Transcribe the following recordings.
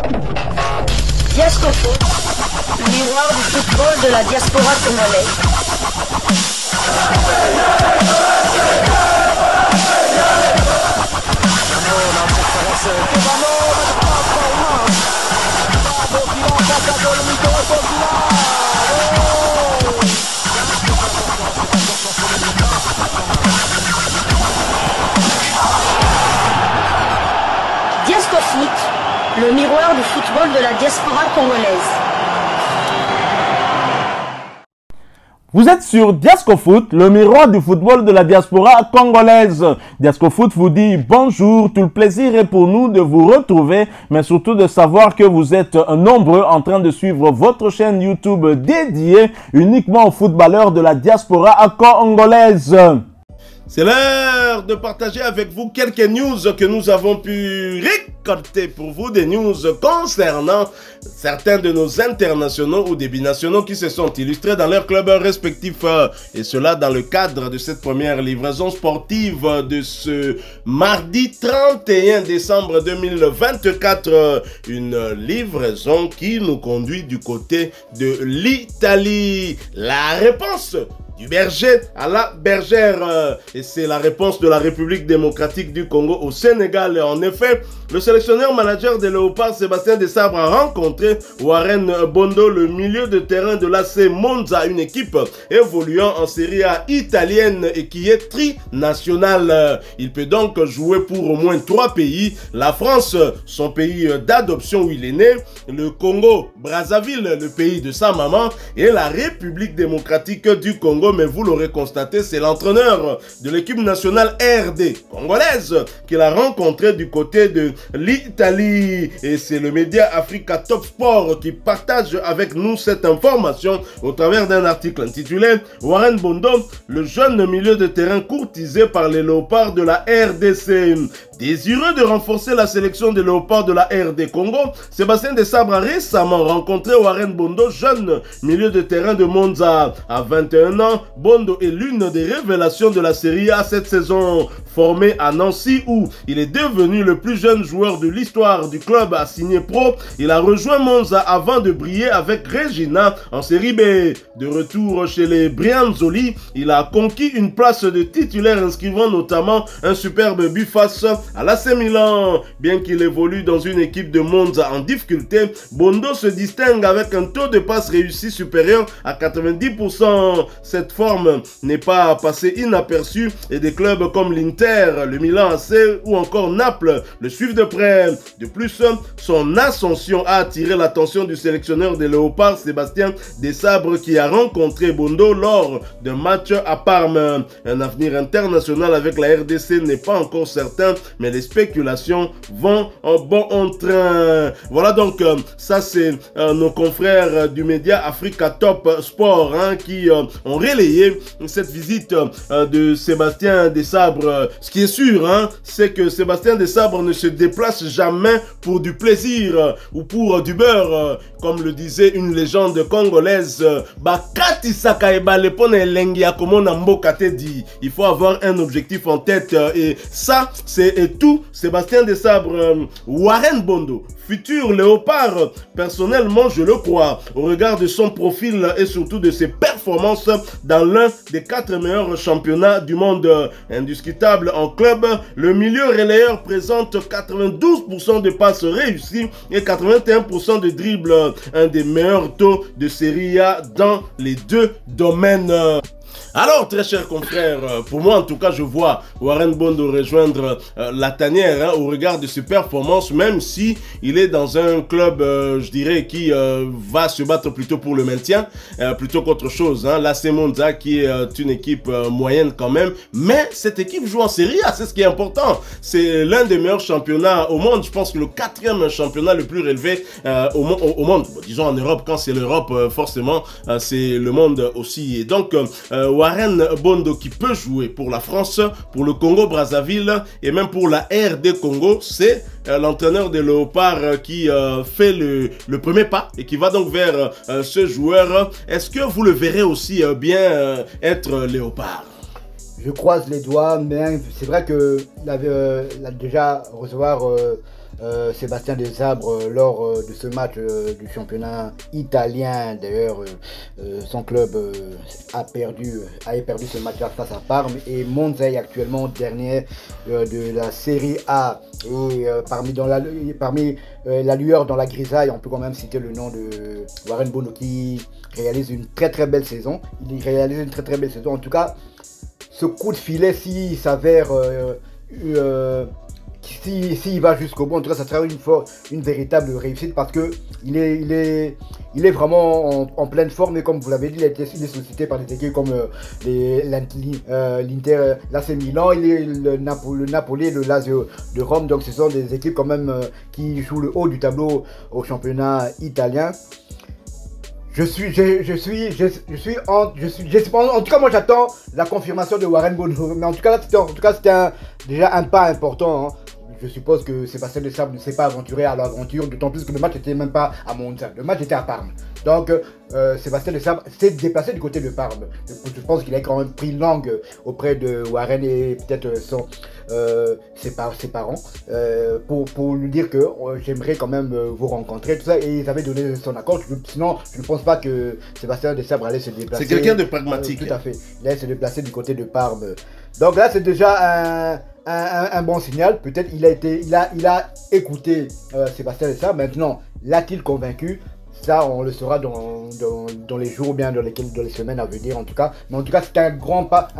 Diasco Foot, miroir du football de la diaspora congolaise. Diasco Foot, le miroir du football de la diaspora congolaise. Vous êtes sur Diasco Foot, le miroir du football de la diaspora congolaise. Diasco Foot vous dit bonjour, tout le plaisir est pour nous de vous retrouver, mais surtout de savoir que vous êtes nombreux en train de suivre votre chaîne YouTube dédiée uniquement aux footballeurs de la diaspora congolaise. C'est l'heure de partager avec vous quelques news que nous avons pu récolter pour vous, des news concernant certains de nos internationaux ou des binationaux qui se sont illustrés dans leurs clubs respectifs. Et cela dans le cadre de cette première livraison sportive de ce mardi 31 décembre 2024. Une livraison qui nous conduit du côté de l'Italie. La réponse du berger à la bergère. Et c'est la réponse de la République démocratique du Congo au Sénégal. En effet, le sélectionneur manager des Léopards, Sébastien Desabre, a rencontré Warren Bondo, le milieu de terrain de l'AC Monza, une équipe évoluant en Série A italienne et qui est trinationale. Il peut donc jouer pour au moins 3 pays. La France, son pays d'adoption où il est né, le Congo, Brazzaville, le pays de sa maman, et la République démocratique du Congo. Mais vous l'aurez constaté, c'est l'entraîneur de l'équipe nationale RD congolaise qu'il a rencontré du côté de l'Italie. Et c'est le média Africa Top Sport qui partage avec nous cette information au travers d'un article intitulé « Warren Bondo, le jeune milieu de terrain courtisé par les Léopards de la RDC ». Désireux de renforcer la sélection des Léopards de la RD Congo, Sébastien Desabre a récemment rencontré Warren Bondo, jeune milieu de terrain de Monza. À 21 ans, Bondo est l'une des révélations de la Série A cette saison. Formé à Nancy où il est devenu le plus jeune joueur de l'histoire du club à signer pro, il a rejoint Monza avant de briller avec Regina en Série B. De retour chez les Brianzoli, il a conquis une place de titulaire inscrivant notamment un superbe but face à l'AC Milan. Bien qu'il évolue dans une équipe de Monza en difficulté, Bondo se distingue avec un taux de passe réussi supérieur à 90%. Cette forme n'est pas passée inaperçue et des clubs comme l'Inter, le Milan AC ou encore Naples le suivent de près. De plus, son ascension a attiré l'attention du sélectionneur des Léopards, Sébastien Desabre, qui a rencontré Bondo lors d'un match à Parme. Un avenir international avec la RDC n'est pas encore certain, mais les spéculations vont en bon train. Voilà donc, ça c'est nos confrères du média Africa Top Sport qui ont relayé cette visite de Sébastien Desabre. Ce qui est sûr, c'est que Sébastien Desabre ne se déplace jamais pour du plaisir ou pour du beurre. Comme le disait une légende congolaise, il faut avoir un objectif en tête. Et ça, c'est tout. Sébastien Desabre, Warren Bondo, futur léopard, personnellement je le crois, au regard de son profil et surtout de ses performances dans l'un des 4 meilleurs championnats du monde. Indiscutable en club, le milieu relayeur présente 92% de passes réussies et 81% de dribbles, un des meilleurs taux de Série A dans les 2 domaines. Alors, très chers confrères, pour moi en tout cas, je vois Warren Bondo rejoindre la tanière au regard de ses performances, même si il est dans un club, je dirais, qui va se battre plutôt pour le maintien, plutôt qu'autre chose. L'AC Monza qui est une équipe moyenne quand même, mais cette équipe joue en Série A, c'est ce qui est important. C'est l'un des meilleurs championnats au monde, je pense que le 4e championnat le plus relevé au monde, bon, disons en Europe, quand c'est l'Europe, forcément, c'est le monde aussi. Et donc, Warren Bondo qui peut jouer pour la France, pour le Congo-Brazzaville et même pour la RD Congo, c'est l'entraîneur des Léopards qui fait le premier pas et qui va donc vers ce joueur. Est-ce que vous le verrez aussi bien être Léopard? Je croise les doigts, mais c'est vrai que déjà recevoir Sébastien Desabre lors de ce match du championnat italien. D'ailleurs, son club avait perdu ce match-là face à Parme, et Monza est actuellement dernier de la Serie A. Et parmi la lueur dans la grisaille, on peut quand même citer le nom de Warren Bono, qui réalise une très très belle saison. Il réalise une très très belle saison. En tout cas, ce coup de filet, s'il s'avère, s'il va jusqu'au bout, en tout cas, ça sera une véritable réussite, parce que il est vraiment en pleine forme, et comme vous l'avez dit, il est sollicité par des équipes comme l'Inter, l'AC Milan, le Napoli et le Lazio de Rome. Donc ce sont des équipes quand même qui jouent le haut du tableau au championnat italien. En tout cas, moi j'attends la confirmation de Warren Bono. Mais en tout cas, c'était déjà un pas important. Hein. Je suppose que Sébastien Desabre ne s'est pas aventuré à l'aventure, d'autant plus que le match n'était même pas à Monza. Le match était à Parme. Donc, Sébastien Desabre s'est déplacé du côté de Parme. Je pense qu'il a quand même pris langue auprès de Warren et peut-être ses parents pour lui dire que j'aimerais quand même vous rencontrer, tout ça, et ils avaient donné son accord. Sinon, je ne pense pas que Sébastien Desabre allait se déplacer. C'est quelqu'un de pragmatique. Tout à fait. Il allait se déplacer du côté de Parme. Donc là, c'est déjà un bon signal. Peut-être il a écouté Sébastien Desabre. Maintenant, l'a-t-il convaincu? Ça, on le saura dans les jours, ou bien dans les semaines à venir, en tout cas. Mais en tout cas, c'est un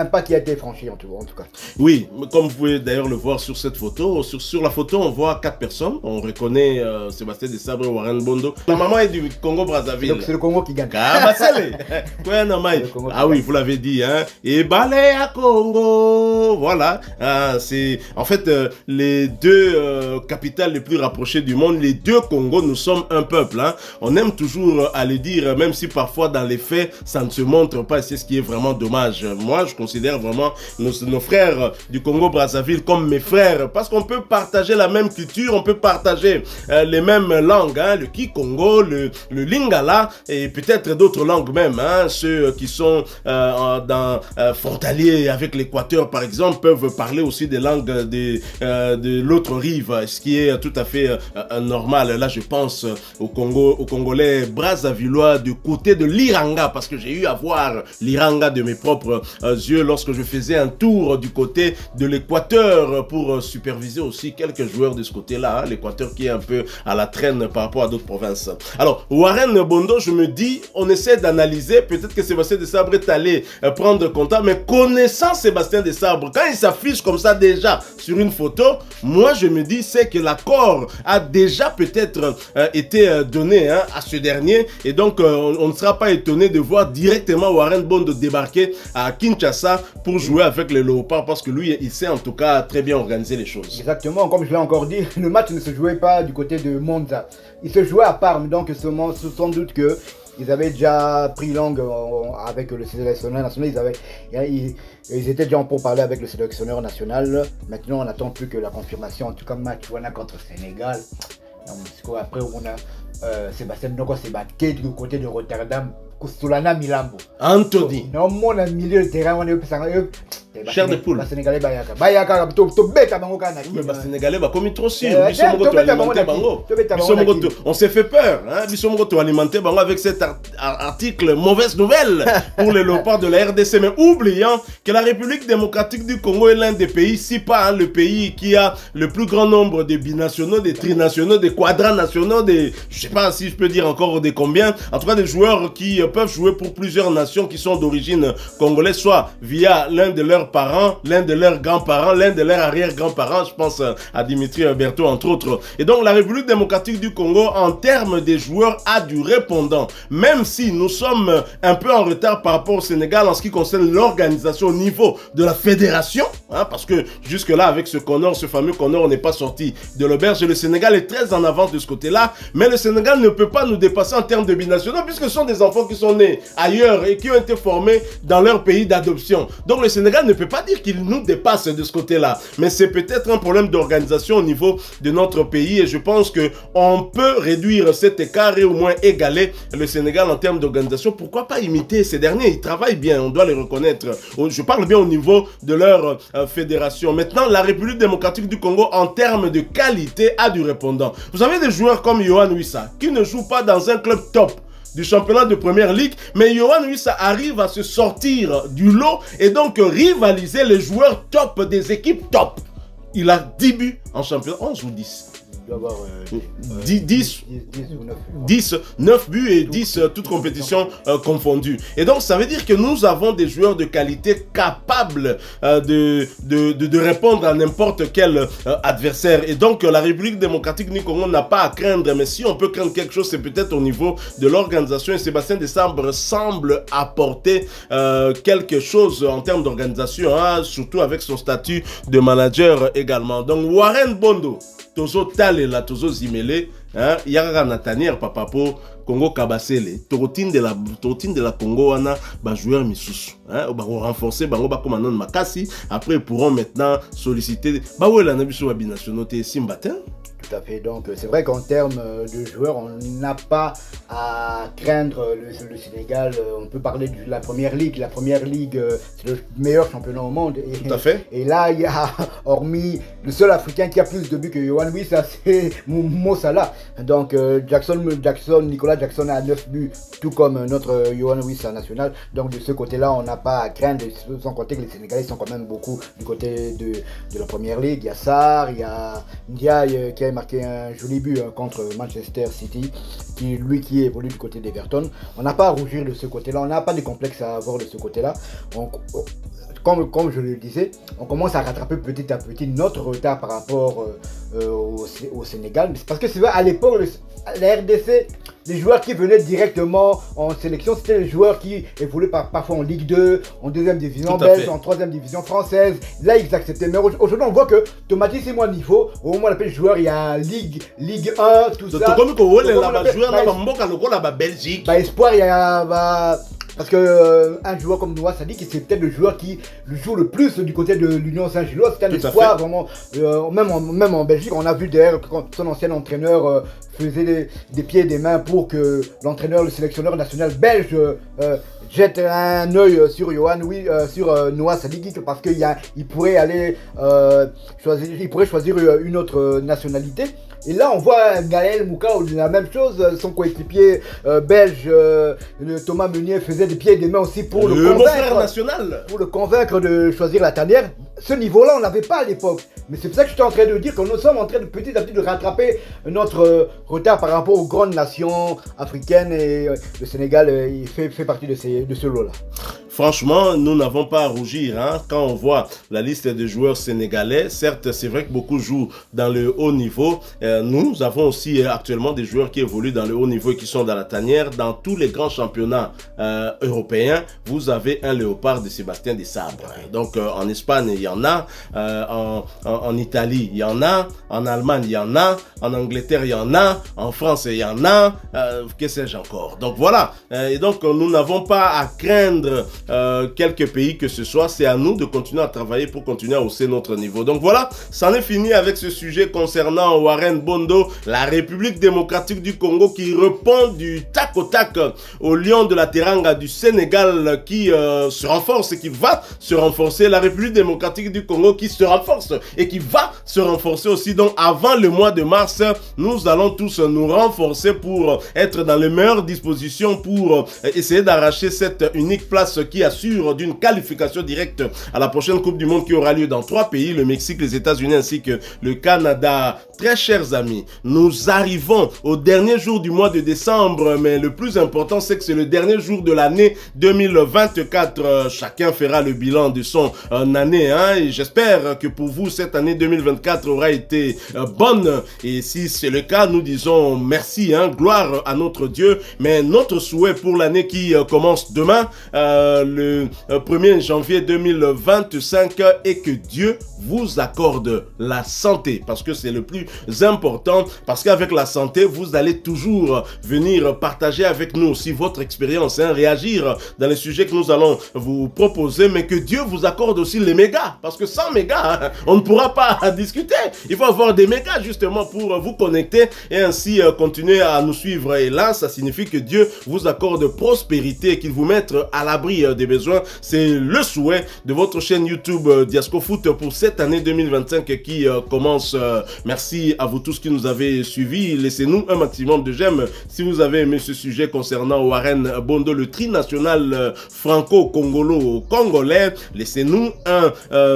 pas qui a été franchi, en tout cas. Oui, comme vous pouvez d'ailleurs le voir sur cette photo. Sur la photo, on voit 4 personnes. On reconnaît Sébastien Desabre et Warren Bondo. La maman est du Congo-Brazzaville. Donc c'est le Congo qui gagne. Ah oui, vous l'avez dit, hein. Et balai à Congo. Voilà. C'est en fait les deux capitales les plus rapprochées du monde. Les deux Congos, nous sommes un peuple, hein. On aime toujours à le dire, même si parfois dans les faits, ça ne se montre pas, c'est ce qui est vraiment dommage. Moi, je considère vraiment nos frères du Congo-Brazzaville comme mes frères, parce qu'on peut partager la même culture, on peut partager les mêmes langues, hein, le Kikongo, le Lingala, et peut-être d'autres langues même, hein, ceux qui sont frontaliers avec l'Équateur, par exemple, peuvent parler aussi des langues de l'autre rive, ce qui est tout à fait normal. Là, je pense au Congolais brazzavillois du côté de l'Iranga, parce que j'ai eu à voir l'Iranga de mes propres yeux lorsque je faisais un tour du côté de l'Équateur pour superviser aussi quelques joueurs de ce côté-là, hein, l'Équateur qui est un peu à la traîne par rapport à d'autres provinces. Alors, Warren Bondo, je me dis, on essaie d'analyser, peut-être que Sébastien Desabre est allé prendre contact, mais connaissant Sébastien Desabre, quand il s'affiche comme ça déjà sur une photo, moi je me dis, c'est que l'accord a déjà peut-être été donné, hein, à ce dernier, et donc on ne sera pas étonné de voir directement Warren Bondo débarquer à Kinshasa pour jouer avec les Léopards, parce que lui, il sait en tout cas très bien organiser les choses. Exactement, comme je l'ai encore dit, le match ne se jouait pas du côté de Monza, il se jouait à Parme, donc sans doute que ils avaient déjà pris langue avec le sélectionneur national, ils étaient déjà pour parler avec le sélectionneur national. Maintenant, on n'attend plus que la confirmation. En tout cas, match contre Sénégal. Après, on a Sébastien Noko s'est battu du côté de Rotterdam. Solana Milambo. Anthony. Non, mon milieu de terrain, on est Cher de poule. Sénégalais Bayaka, to beta bango kana. Mais Sénégalais va comme trop sûr. On s'est fait peur, hein. Bisomoto alimenté bango avec cet article mauvaise nouvelle pour les Léopards de la RDC, mais oubliant que la République démocratique du Congo est l'un des pays, si pas le pays qui a le plus grand nombre de binationaux, des trinationaux, des quadranationaux, des, je sais pas si je peux dire encore des combien, en tout cas des joueurs qui peuvent jouer pour plusieurs nations qui sont d'origine congolaise, soit via l'un de leurs parents, l'un de leurs grands-parents, l'un de leurs arrière-grands-parents, je pense à Dimitri Berthaud entre autres. Et donc la République démocratique du Congo, en termes des joueurs, a du répondant. Même si nous sommes un peu en retard par rapport au Sénégal en ce qui concerne l'organisation au niveau de la fédération, hein, parce que jusque-là, avec ce fameux Connor, on n'est pas sorti de l'auberge. Le Sénégal est très en avance de ce côté-là, mais le Sénégal ne peut pas nous dépasser en termes de binationaux, puisque ce sont des enfants qui qui sont nés ailleurs et qui ont été formés dans leur pays d'adoption. Donc le Sénégal ne peut pas dire qu'il nous dépasse de ce côté-là. Mais c'est peut-être un problème d'organisation au niveau de notre pays et je pense qu'on peut réduire cet écart et au moins égaler le Sénégal en termes d'organisation. Pourquoi pas imiter ces derniers? Ils travaillent bien, on doit les reconnaître. Je parle bien au niveau de leur fédération. Maintenant, la République démocratique du Congo, en termes de qualité, a du répondant. Vous avez des joueurs comme Yohan Wissa, qui ne jouent pas dans un club top du championnat de première ligue, mais Yohan Wissa arrive à se sortir du lot et donc rivaliser les joueurs top des équipes top. Il a 10 buts en championnat, 11 ou 10. Il doit avoir 9 buts et 10 toutes compétitions confondues. Et donc ça veut dire que nous avons des joueurs de qualité capables de répondre à n'importe quel adversaire. Et donc la République démocratique du Congo n'a pas à craindre, mais si on peut craindre quelque chose, c'est peut-être au niveau de l'organisation. Et Sébastien Desabre semble apporter quelque chose en termes d'organisation, hein, surtout avec son statut de manager également. Donc Warren Bondo, Tozo Talela, Tozo Zimele, hein, Yara Natanier, Papapo, Congo Kabasele, Torotine de la Congo, on a un joueur Misusu, hein, on va renforcer, on va comme Makasi, après ils pourront maintenant solliciter, bah ouais, la Nabiso Binationaux, t'es Simbatin. Tout à fait, donc c'est vrai qu'en termes de joueurs, on n'a pas à craindre le Sénégal. On peut parler de la première ligue. La première ligue, c'est le meilleur championnat au monde. Et, tout à fait. Et là, il y a, hormis le seul Africain qui a plus de buts que Yohan Wissa, c'est Mo Salah. Donc Nicolas Jackson a 9 buts, tout comme notre Yohan Wissa national. Donc de ce côté-là, on n'a pas à craindre, sans compter que les Sénégalais sont quand même beaucoup du côté de la première ligue. Il y a Sarr, il y a Ndiaye qui a marqué un joli but contre Manchester City, qui évolue du côté d'Everton. On n'a pas à rougir de ce côté-là, on n'a pas de complexe à avoir de ce côté-là. Comme je le disais, on commence à rattraper petit à petit notre retard par rapport au Sénégal. Parce que c'est vrai, à l'époque, la RDC, les joueurs qui venaient directement en sélection, c'était les joueurs qui évoluaient parfois en Ligue 2, en 2e division belge, en 3e division française. Là, ils acceptaient. Mais aujourd'hui, on voit que automatiquement niveau, au moment où on appelle joueur, il y a Ligue 1, tout ça. Espoir, il y a... Parce que un joueur comme Noah Sadik, c'est peut-être le joueur qui joue le plus du côté de l'Union Saint-Gilloise. C'est un espoir vraiment. Même en Belgique, on a vu d'ailleurs que son ancien entraîneur faisait des pieds et des mains pour que l'entraîneur, le sélectionneur national belge jette un œil sur sur Noah Sadik, parce qu'il pourrait aller choisir une autre nationalité. Et là, on voit Gaël Mouka, la même chose, son coéquipier belge, Thomas Meunier, faisait des pieds et des mains aussi pour le convaincre national. Pour le convaincre de choisir la tanière. Ce niveau-là, on n'avait pas à l'époque. Mais c'est pour ça que je suis en train de dire que nous sommes en train de petit à petit de rattraper notre retard par rapport aux grandes nations africaines. Et le Sénégal il fait partie de ce lot-là. Franchement, nous n'avons pas à rougir hein, quand on voit la liste de joueurs sénégalais. Certes, c'est vrai que beaucoup jouent dans le haut niveau. Nous avons aussi actuellement des joueurs qui évoluent dans le haut niveau et qui sont dans la tanière. Dans tous les grands championnats européens, vous avez un léopard de Sébastien Desabre. Donc en Espagne, il y en a. En Italie, il y en a. En Allemagne, il y en a. En Angleterre, il y en a. En France, il y en a. Que sais-je encore. Donc voilà. Et donc nous n'avons pas à craindre quelques pays que ce soit. C'est à nous de continuer à travailler pour continuer à hausser notre niveau. Donc voilà, c'en est fini avec ce sujet concernant Warren Bondo, la République démocratique du Congo qui répond du tac au tac au lion de la Teranga du Sénégal qui se renforce et qui va se renforcer. La République démocratique du Congo qui se renforce et qui va se renforcer aussi. Donc avant le mois de mars, nous allons tous nous renforcer pour être dans les meilleures dispositions pour essayer d'arracher cette unique place qui assure d'une qualification directe à la prochaine Coupe du Monde qui aura lieu dans 3 pays, le Mexique, les États-Unis ainsi que le Canada. Très chers amis, nous arrivons au dernier jour du mois de décembre, mais le plus important c'est que c'est le dernier jour de l'année 2024. Chacun fera le bilan de son année hein, et j'espère que pour vous cette année 2024 aura été bonne et si c'est le cas, nous disons merci, hein, gloire à notre Dieu, mais notre souhait pour l'année qui commence demain, le 1er janvier 2025 et que Dieu vous accorde la santé, parce que c'est le plus important, parce qu'avec la santé, vous allez toujours venir partager avec nous aussi votre expérience, réagir dans les sujets que nous allons vous proposer, mais que Dieu vous accorde aussi les mégas, parce que sans mégas, on ne pourra pas discuter. Il faut avoir des mégas justement pour vous connecter et ainsi continuer à nous suivre. Et là, ça signifie que Dieu vous accorde prospérité, qu'il vous mette à l'abri des besoins. C'est le souhait de votre chaîne YouTube Diasco Foot pour cette année 2025 qui commence. Merci à vous tous qui nous avez suivis. Laissez-nous un maximum de j'aime si vous avez aimé ce sujet concernant Warren Bondo, le trinational franco-congolo-congolais. Laissez-nous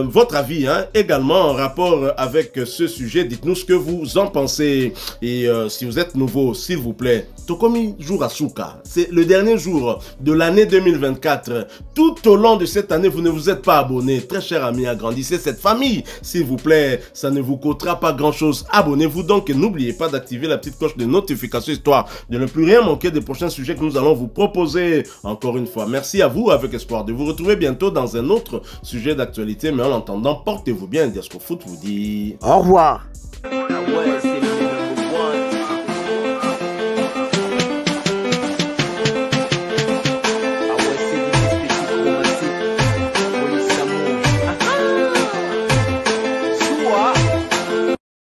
votre avis également en rapport avec ce sujet. Dites-nous ce que vous en pensez. Et si vous êtes nouveau, s'il vous plaît, Tokomi Jurasuka, c'est le dernier jour de l'année 2024. Tout au long de cette année, vous ne vous êtes pas abonné. Très cher ami, agrandissez cette famille, s'il vous plaît. Ça ne vous coûtera pas grand-chose. Abonnez-vous donc et n'oubliez pas d'activer la petite cloche de notification histoire de ne plus rien manquer des prochains sujets que nous allons vous proposer. Encore une fois, merci à vous avec espoir de vous retrouver bientôt dans un autre sujet d'actualité. Mais en attendant, portez-vous bien. Diasco Foot vous dit au revoir.